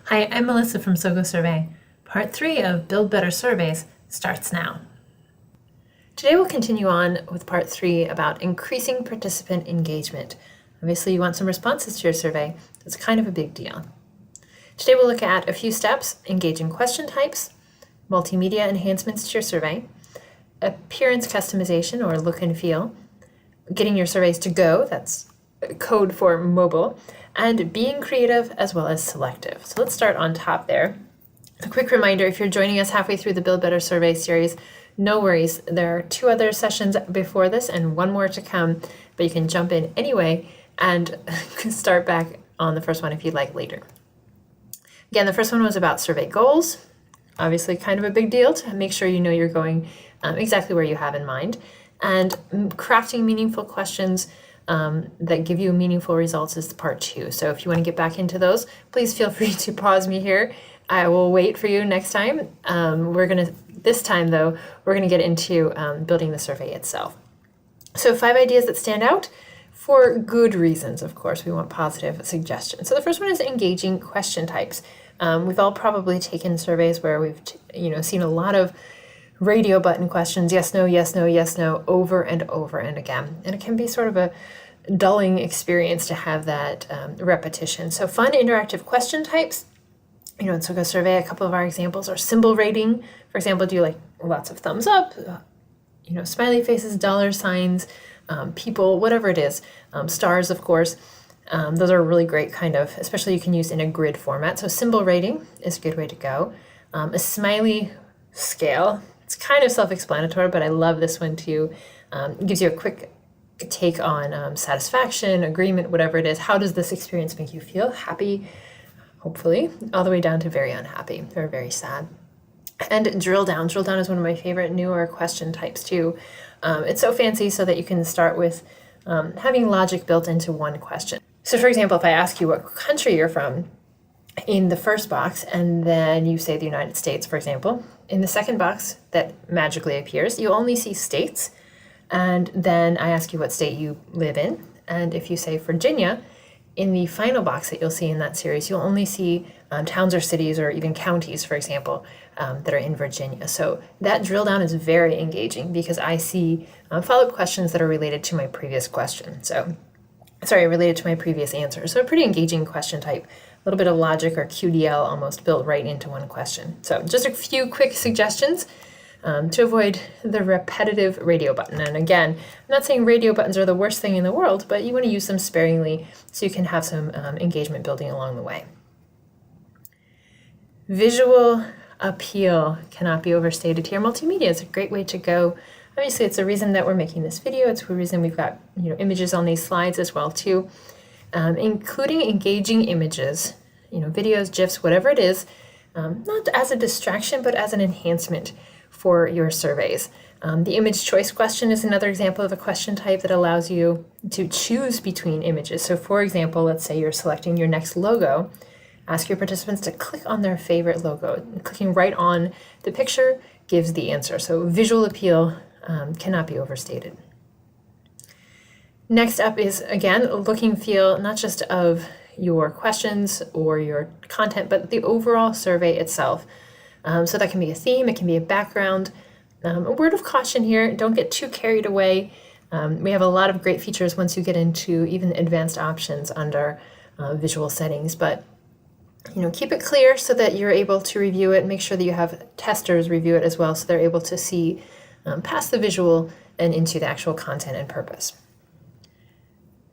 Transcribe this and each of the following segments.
Hi, I'm Melissa from SoGoSurvey. Part 3 of Build Better Surveys starts now. Today we'll continue on with Part 3 about increasing participant engagement. Obviously you want some responses to your survey. That's kind of a big deal. Today we'll look at a few steps: engaging question types, multimedia enhancements to your survey, appearance customization or look and feel, getting your surveys to go, that's code for mobile, and being creative as well as selective. So let's start on top there. A quick reminder, if you're joining us halfway through the Build Better Survey series, no worries. There are 2 other sessions before this and 1 more to come, but you can jump in anyway and start back on the first one if you'd like later. Again, the first one was about survey goals. Obviously kind of a big deal to make sure you know you're going exactly where you have in mind, and crafting meaningful questions that give you meaningful results is part 2. So if you want to get back into those, please feel free to pause me here. I will wait for you next time. This time though, we're gonna get into building the survey itself. So 5 ideas that stand out for good reasons, of course. We want positive suggestions. So the first one is engaging question types. We've all probably taken surveys where we've seen a lot of radio button questions, yes, no, yes, no, yes, no, over and over and again. And it can be sort of a dulling experience to have that repetition. So fun interactive question types, in SoGoSurvey, a couple of our examples are symbol rating. For example, do you like lots of thumbs up, smiley faces, dollar signs, people, whatever it is, stars, of course. Those are really great especially you can use in a grid format. So symbol rating is a good way to go. A smiley scale, it's kind of self-explanatory, but I love this one too. It gives you a quick take on satisfaction, agreement, whatever it is. How does this experience make you feel? Happy, hopefully, all the way down to very unhappy or very sad. And drill down. Drill down is one of my favorite newer question types too. It's so fancy so that you can start with having logic built into one question. So for example, if I ask you what country you're from in the first box, and then you say the United States, for example, in the second box that magically appears, you only see states. And then I ask you what state you live in. And if you say Virginia, in the final box that you'll see in that series, you'll only see towns or cities or even counties, for example, that are in Virginia. So that drill down is very engaging because I see follow-up questions that are related to my previous question. Related to my previous answer. So a pretty engaging question type. A little bit of logic or QDL almost built right into one question. So just a few quick suggestions to avoid the repetitive radio button. And again, I'm not saying radio buttons are the worst thing in the world, but you want to use them sparingly so you can have some engagement building along the way. Visual appeal cannot be overstated here. Multimedia is a great way to go. Obviously, it's the reason that we're making this video. It's the reason we've got images on these slides as well too. Including engaging images, videos, GIFs, whatever it is, not as a distraction, but as an enhancement for your surveys. The image choice question is another example of a question type that allows you to choose between images. So for example, let's say you're selecting your next logo, ask your participants to click on their favorite logo. Clicking right on the picture gives the answer. So visual appeal cannot be overstated. Next up is, again, look and feel, not just of your questions or your content, but the overall survey itself. So that can be a theme, it can be a background. A word of caution here, don't get too carried away. We have a lot of great features once you get into even advanced options under visual settings, but keep it clear so that you're able to review it. Make sure that you have testers review it as well so they're able to see past the visual and into the actual content and purpose.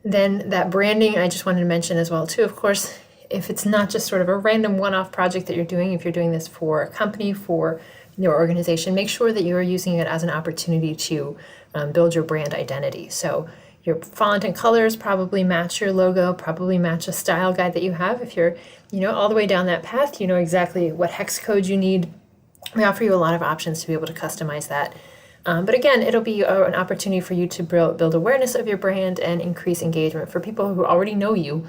Then that branding, I just wanted to mention as well too, of course, if it's not just sort of a random one-off project that you're doing, if you're doing this for a company, for your organization, make sure that you're using it as an opportunity to build your brand identity. So your font and colors probably match your logo, probably match a style guide that you have. If you're, all the way down that path, you know exactly what hex code you need. We offer you a lot of options to be able to customize that. But again, it'll be an opportunity for you to build awareness of your brand and increase engagement. For people who already know you,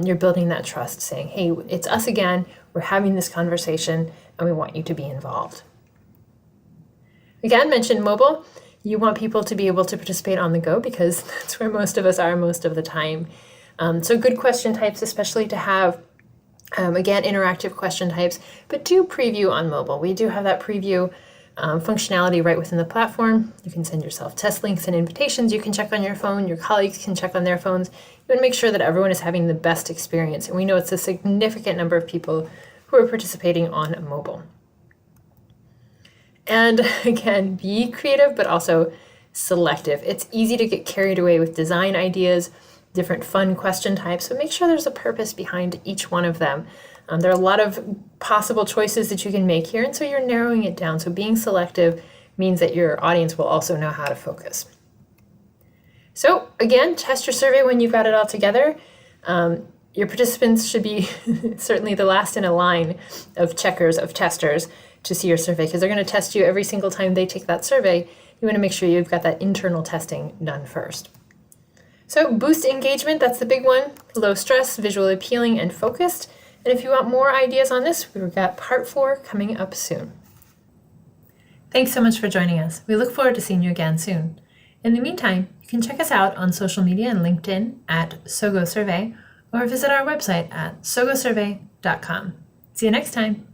you're building that trust, saying, hey, it's us again, we're having this conversation, and we want you to be involved. Again, mentioned mobile. You want people to be able to participate on the go because that's where most of us are most of the time. So good question types, especially to have Again, interactive question types, but do preview on mobile. We do have that preview functionality right within the platform. You can send yourself test links and invitations. You can check on your phone. Your colleagues can check on their phones. You want to make sure that everyone is having the best experience. And we know it's a significant number of people who are participating on mobile. And again, be creative, but also selective. It's easy to get carried away with design ideas, different fun question types, but make sure there's a purpose behind each one of them. There are a lot of possible choices that you can make here, and so you're narrowing it down. So being selective means that your audience will also know how to focus. So again, test your survey when you've got it all together. Your participants should be certainly the last in a line of checkers, of testers to see your survey, because they're going to test you every single time they take that survey. You want to make sure you've got that internal testing done first. So boost engagement, that's the big one. Low stress, visually appealing, and focused. And if you want more ideas on this, we've got part 4 coming up soon. Thanks so much for joining us. We look forward to seeing you again soon. In the meantime, you can check us out on social media and LinkedIn at SoGoSurvey, or visit our website at SoGoSurvey.com. See you next time.